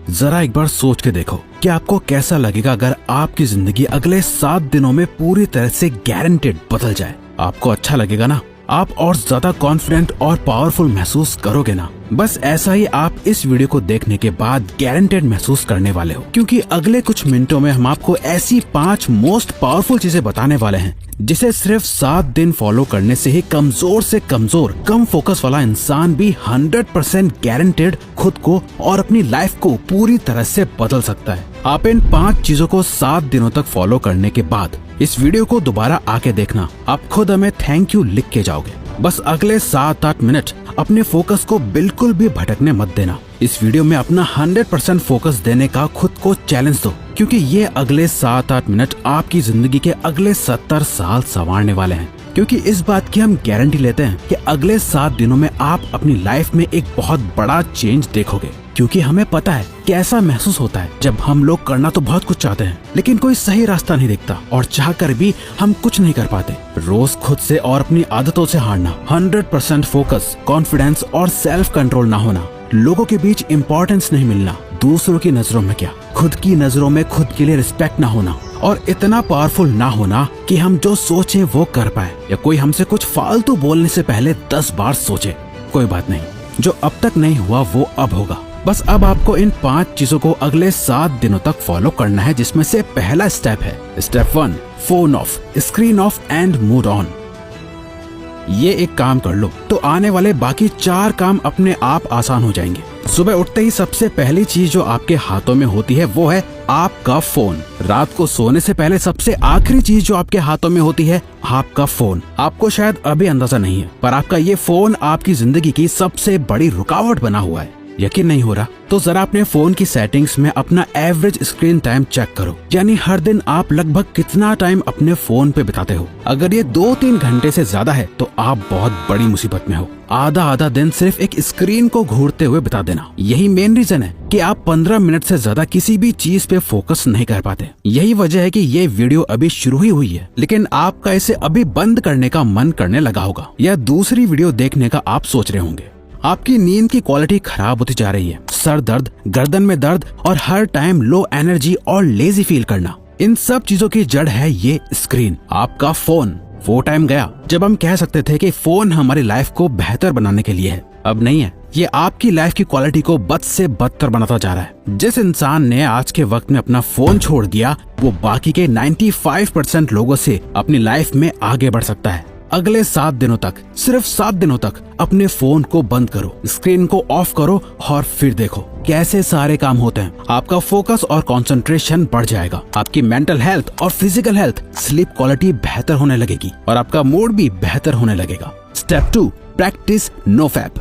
जरा एक बार सोच के देखो कि आपको कैसा लगेगा अगर आपकी जिंदगी अगले 7 दिनों में पूरी तरह से गारंटेड बदल जाए। आपको अच्छा लगेगा ना? आप और ज्यादा कॉन्फिडेंट और पावरफुल महसूस करोगे ना? बस ऐसा ही आप इस वीडियो को देखने के बाद गारंटेड महसूस करने वाले हो, क्योंकि अगले कुछ मिनटों में हम आपको ऐसी 5 मोस्ट पावरफुल चीजें बताने वाले हैं जिसे सिर्फ 7 दिन फॉलो करने से ही कमजोर से कमजोर कम फोकस वाला इंसान भी 100% गारंटेड खुद को और अपनी लाइफ को पूरी तरह से बदल सकता है। आप इन 5 चीजों को 7 दिनों तक फॉलो करने के बाद इस वीडियो को दोबारा आके देखना, आप खुद हमें थैंक यू लिख के जाओगे। बस अगले 7-8 मिनट अपने फोकस को बिल्कुल भी भटकने मत देना। इस वीडियो में अपना 100% फोकस देने का खुद को चैलेंज दो, क्योंकि ये अगले 7-8 मिनट आपकी जिंदगी के अगले 70 साल संवारने वाले हैं। क्योंकि इस बात की हम गारंटी लेते हैं कि अगले 7 दिनों में आप अपनी लाइफ में एक बहुत बड़ा चेंज देखोगे। क्योंकि हमें पता है कैसा महसूस होता है जब हम लोग करना तो बहुत कुछ चाहते हैं, लेकिन कोई सही रास्ता नहीं दिखता और चाहकर भी हम कुछ नहीं कर पाते। रोज खुद से और अपनी आदतों से हारना, 100% फोकस, कॉन्फिडेंस और सेल्फ कंट्रोल ना होना, लोगों के बीच इम्पोर्टेंस नहीं मिलना, दूसरों की नजरों में क्या, खुद की नजरों में खुद के लिए रिस्पेक्ट ना होना और इतना पावरफुल ना होना कि हम जो सोचे वो कर पाए, या कोई हमसे कुछ फालतू बोलने से पहले 10 बार सोचे। कोई बात नहीं, जो अब तक नहीं हुआ वो अब होगा। बस अब आपको इन 5 चीजों को अगले 7 दिनों तक फॉलो करना है, जिसमें से पहला स्टेप है step 1, phone of, screen of and mood on. ये एक काम कर लो तो आने वाले बाकी 4 काम अपने आप आसान हो जाएंगे। सुबह उठते ही सबसे पहली चीज जो आपके हाथों में होती है वो है आपका फोन। रात को सोने से पहले सबसे आखिरी चीज जो आपके हाथों में होती है आपका फोन। आपको शायद अभी अंदाजा नहीं है, पर आपका ये फोन आपकी जिंदगी की सबसे बड़ी रुकावट बना हुआ है। यकीन नहीं हो रहा तो जरा अपने फोन की सेटिंग्स में अपना एवरेज स्क्रीन टाइम चेक करो, यानी हर दिन आप लगभग कितना टाइम अपने फोन पे बिताते हो। अगर ये 2-3 घंटे से ज्यादा है तो आप बहुत बड़ी मुसीबत में हो। आधा दिन सिर्फ एक स्क्रीन को घूरते हुए बिता देना, यही मेन रीजन है कि आप 15 मिनट से ज्यादा किसी भी चीज पे फोकस नहीं कर पाते। यही वजह है कि ये वीडियो अभी शुरू ही हुई है, लेकिन आपका इसे अभी बंद करने का मन करने लगा होगा, या दूसरी वीडियो देखने का आप सोच रहे होंगे। आपकी नींद की क्वालिटी खराब होती जा रही है, सर दर्द, गर्दन में दर्द और हर टाइम लो एनर्जी और लेजी फील करना, इन सब चीजों की जड़ है ये स्क्रीन, आपका फोन। वो टाइम गया जब हम कह सकते थे कि फोन हमारी लाइफ को बेहतर बनाने के लिए है, अब नहीं है। ये आपकी लाइफ की क्वालिटी को बद से बदतर बनाता जा रहा है। जिस इंसान ने आज के वक्त में अपना फोन छोड़ दिया वो बाकी के 95% लोगों से अपनी लाइफ में आगे बढ़ सकता है। अगले 7 दिनों तक, सिर्फ 7 दिनों तक अपने फोन को बंद करो, स्क्रीन को ऑफ करो और फिर देखो कैसे सारे काम होते हैं। आपका फोकस और कंसंट्रेशन बढ़ जाएगा, आपकी मेंटल हेल्थ और फिजिकल हेल्थ, स्लीप क्वालिटी बेहतर होने लगेगी और आपका मूड भी बेहतर होने लगेगा। Step 2, practice NoFap.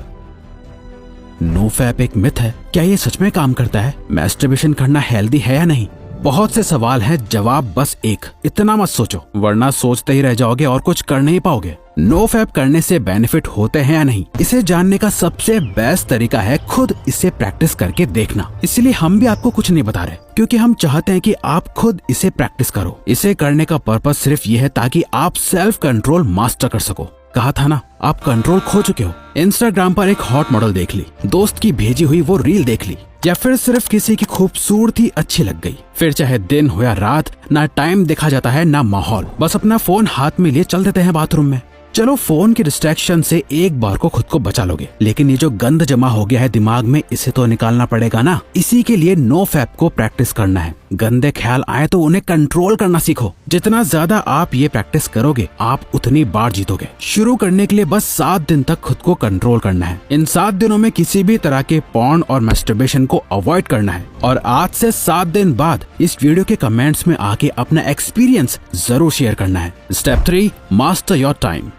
नोफैप एक मिथ है, क्या ये सच में काम करता है? मैस्टरबेशन करना हेल्दी है या नहीं? बहुत से सवाल हैं, जवाब बस एक, इतना मत सोचो वरना सोचते ही रह जाओगे और कुछ कर नहीं पाओगे। नोफैप करने से बेनिफिट होते हैं या नहीं, इसे जानने का सबसे बेस्ट तरीका है खुद इसे प्रैक्टिस करके देखना। इसलिए हम भी आपको कुछ नहीं बता रहे, क्योंकि हम चाहते हैं कि आप खुद इसे प्रैक्टिस करो। इसे करने का पर्पस सिर्फ ये है ताकि आप सेल्फ कंट्रोल मास्टर कर सको। कहा था ना, आप कंट्रोल खो चुके हो। इंस्टाग्राम पर एक हॉट मॉडल देख ली, दोस्त की भेजी हुई वो रील देख ली, या फिर सिर्फ किसी की खूबसूरती अच्छी लग गई, फिर चाहे दिन हो या रात, ना टाइम देखा जाता है ना माहौल, बस अपना फोन हाथ में लिए चल देते हैं बाथरूम में। चलो फोन की डिस्ट्रैक्शन से एक बार को खुद को बचा लोगे, लेकिन ये जो गंद जमा हो गया है दिमाग में, इसे तो निकालना पड़ेगा ना। इसी के लिए नोफैप को प्रैक्टिस करना है। गंदे ख्याल आए तो उन्हें कंट्रोल करना सीखो। जितना ज्यादा आप ये प्रैक्टिस करोगे आप उतनी बार जीतोगे। शुरू करने के लिए बस 7 दिन तक खुद को कंट्रोल करना है। इन 7 दिनों में किसी भी तरह के पॉर्न और मैस्टरबेशन को अवॉइड करना है, और आज से 7 दिन बाद इस वीडियो के कमेंट्स में आके अपना एक्सपीरियंस जरूर शेयर करना है। Step 3, master your time.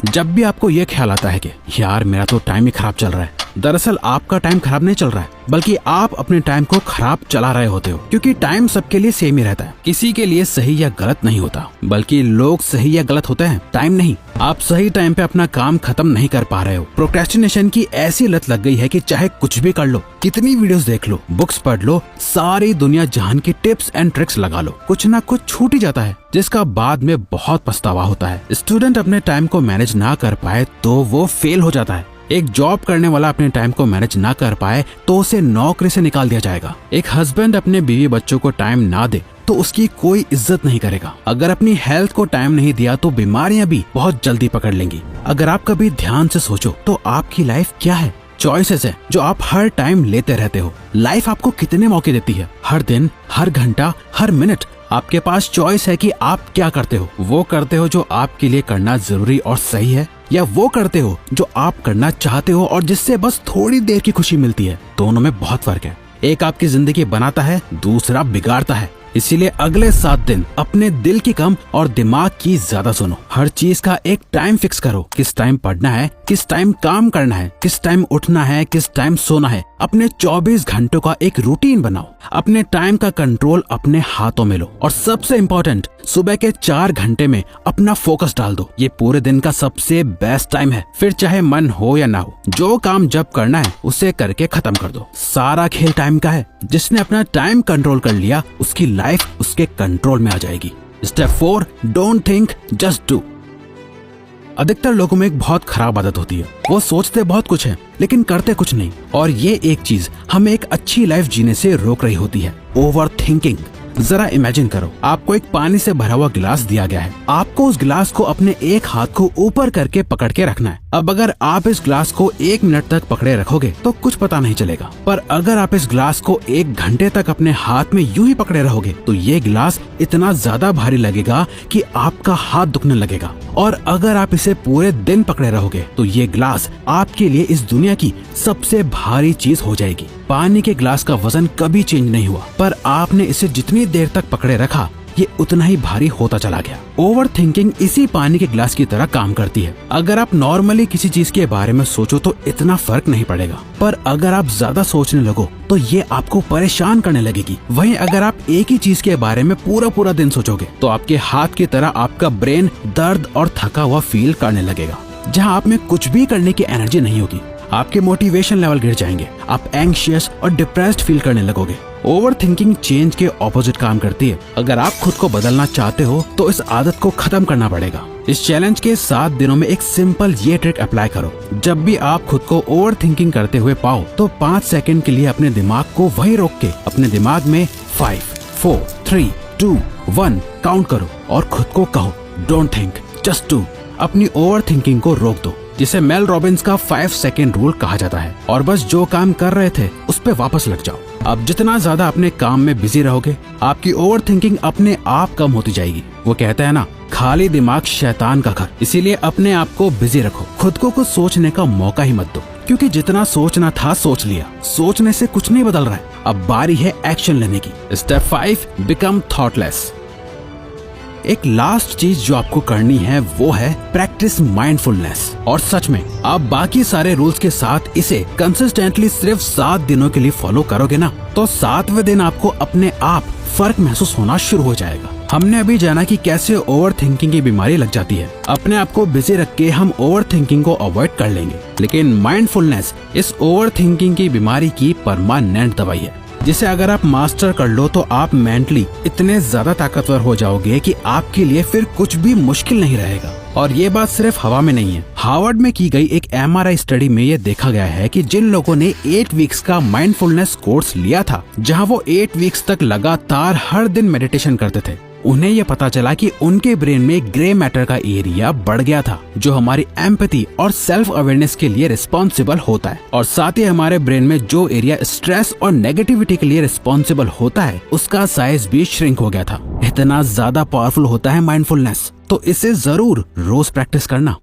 जब भी आपको ये ख्याल आता है कि यार मेरा तो टाइम ही खराब चल रहा है, दरअसल आपका टाइम खराब नहीं चल रहा है, बल्कि आप अपने टाइम को खराब चला रहे होते हो। क्योंकि टाइम सबके लिए सेम ही रहता है, किसी के लिए सही या गलत नहीं होता, बल्कि लोग सही या गलत होते हैं, टाइम नहीं। आप सही टाइम पे अपना काम खत्म नहीं कर पा रहे हो। प्रोक्रेस्टिनेशन की ऐसी लत लग गई है कि चाहे कुछ भी कर लो, कितनी वीडियोस देख लो, बुक्स पढ़ लो, सारी दुनिया जहान की टिप्स एंड ट्रिक्स लगा लो, कुछ ना कुछ छूट ही जाता है, जिसका बाद में बहुत पछतावा होता है। स्टूडेंट अपने टाइम को मैनेज ना कर पाए तो वो फेल हो जाता है। एक जॉब करने वाला अपने टाइम को मैनेज ना कर पाए तो उसे नौकरी से निकाल दिया जाएगा। एक हस्बैंड अपने बीवी बच्चों को टाइम ना दे तो उसकी कोई इज्जत नहीं करेगा। अगर अपनी हेल्थ को टाइम नहीं दिया तो बीमारियां भी बहुत जल्दी पकड़ लेंगी। अगर आप कभी ध्यान से सोचो तो आपकी लाइफ क्या है? चॉइसेस है जो आप हर टाइम लेते रहते हो। लाइफ आपको कितने मौके देती है? हर दिन, हर घंटा, हर मिनट आपके पास चॉइस है कि आप क्या करते हो। वो करते हो जो आपके लिए करना जरूरी और सही है, या वो करते हो जो आप करना चाहते हो और जिससे बस थोड़ी देर की खुशी मिलती है। दोनों में बहुत फर्क है। एक आपकी जिंदगी बनाता है, दूसरा बिगाड़ता है। इसीलिए अगले 7 दिन अपने दिल की कम और दिमाग की ज्यादा सुनो। हर चीज का एक टाइम फिक्स करो। किस टाइम पढ़ना है, किस टाइम काम करना है, किस टाइम उठना है, किस टाइम सोना है। अपने 24 घंटों का एक रूटीन बनाओ। अपने टाइम का कंट्रोल अपने हाथों में लो। और सबसे इम्पोर्टेंट, सुबह के 4 घंटे में अपना फोकस डाल दो। ये पूरे दिन का सबसे बेस्ट टाइम है। फिर चाहे मन हो या ना हो, जो काम जब करना है उसे करके खत्म कर दो। सारा खेल टाइम का है। जिसने अपना टाइम कंट्रोल कर लिया उसकी लाइफ उसके कंट्रोल में आ जाएगी। Step 4, don't think, just do. अधिकतर लोगों में एक बहुत खराब आदत होती है। वो सोचते बहुत कुछ है लेकिन करते कुछ नहीं। और ये एक चीज हमें एक अच्छी लाइफ जीने से रोक रही होती है, ओवर थिंकिंग। जरा इमेजिन करो, आपको एक पानी से भरा हुआ गिलास दिया गया है। आपको उस गिलास को अपने एक हाथ को ऊपर करके पकड़ के रखना है। अब अगर आप इस गिलास को 1 मिनट तक पकड़े रखोगे तो कुछ पता नहीं चलेगा, पर अगर आप इस गिलास को 1 घंटे तक अपने हाथ में यूं ही पकड़े रहोगे तो ये गिलास इतना ज्यादा भारी लगेगा कि आपका हाथ दुखने लगेगा। और अगर आप इसे पूरे दिन पकड़े रहोगे तो ये गिलास आपके लिए इस दुनिया की सबसे भारी चीज हो जाएगी। पानी के गिलास का वजन कभी चेंज नहीं हुआ, पर आपने इसे जितनी देर तक पकड़े रखा ये उतना ही भारी होता चला गया। ओवर थिंकिंग इसी पानी के गिलास की तरह काम करती है। अगर आप नॉर्मली किसी चीज के बारे में सोचो तो इतना फर्क नहीं पड़ेगा, पर अगर आप ज्यादा सोचने लगो तो ये आपको परेशान करने लगेगी। वहीं अगर आप एक ही चीज के बारे में पूरा दिन सोचोगे तो आपके हाथ की तरह आपका ब्रेन दर्द और थका हुआ फील करने लगेगा। जहाँ आप में कुछ भी करने की एनर्जी नहीं होगी, आपके मोटिवेशन लेवल गिर जाएंगे। आप एंग्शियस और डिप्रेस्ड फील करने लगोगे। ओवर थिंकिंग चेंज के ऑपोजिट काम करती है। अगर आप खुद को बदलना चाहते हो तो इस आदत को खत्म करना पड़ेगा। इस चैलेंज के 7 दिनों में एक सिंपल ये ट्रिक अप्लाई करो। जब भी आप खुद को ओवर थिंकिंग करते हुए पाओ तो 5 सेकंड के लिए अपने दिमाग को वहीं रोक के अपने दिमाग में 5, 4, 3, 2, 1 काउंट करो और खुद को कहो, डोंट थिंक, जस्ट डू। अपनी ओवर थिंकिंग को रोक दो, जिसे मेल रॉबिन्स का 5 सेकंड रूल कहा जाता है। और बस जो काम कर रहे थे उस पे वापस लग जाओ। अब जितना ज्यादा अपने काम में बिजी रहोगे, आपकी ओवर थिंकिंग अपने आप कम होती जाएगी। वो कहते हैं ना, खाली दिमाग शैतान का घर। इसीलिए अपने आप को बिजी रखो। खुद को कुछ सोचने का मौका ही मत दो, क्योंकि जितना सोचना था सोच लिया। सोचने से कुछ नहीं बदल रहा है। अब बारी है एक्शन लेने की। Step 5, become thoughtless. एक लास्ट चीज जो आपको करनी है वो है प्रैक्टिस माइंडफुलनेस। और सच में आप बाकी सारे रूल्स के साथ इसे कंसिस्टेंटली सिर्फ 7 दिनों के लिए फॉलो करोगे ना, तो 7वें दिन आपको अपने आप फर्क महसूस होना शुरू हो जाएगा। हमने अभी जाना कि कैसे ओवर थिंकिंग की बीमारी लग जाती है। अपने आप को बिजी रख के हम ओवर थिंकिंग को अवॉइड कर लेंगे, लेकिन माइंडफुलनेस इस ओवर थिंकिंग की बीमारी की परमानेंट दवाई है, जिसे अगर आप मास्टर कर लो तो आप मेंटली इतने ज्यादा ताकतवर हो जाओगे कि आपके लिए फिर कुछ भी मुश्किल नहीं रहेगा। और ये बात सिर्फ हवा में नहीं है। हार्वर्ड में की गई एक MRI स्टडी में ये देखा गया है कि जिन लोगों ने 8 वीक्स का माइंडफुलनेस कोर्स लिया था, जहां वो 8 वीक्स तक लगातार हर दिन मेडिटेशन करते थे, उन्हें ये पता चला कि उनके ब्रेन में ग्रे मैटर का एरिया बढ़ गया था, जो हमारी एम्पैथी और सेल्फ अवेयरनेस के लिए रिस्पॉन्सिबल होता है। और साथ ही हमारे ब्रेन में जो एरिया स्ट्रेस और नेगेटिविटी के लिए रिस्पॉन्सिबल होता है, उसका साइज भी श्रिंक हो गया था। इतना ज्यादा पावरफुल होता है माइंडफुलनेस, तो इसे जरूर रोज प्रैक्टिस करना।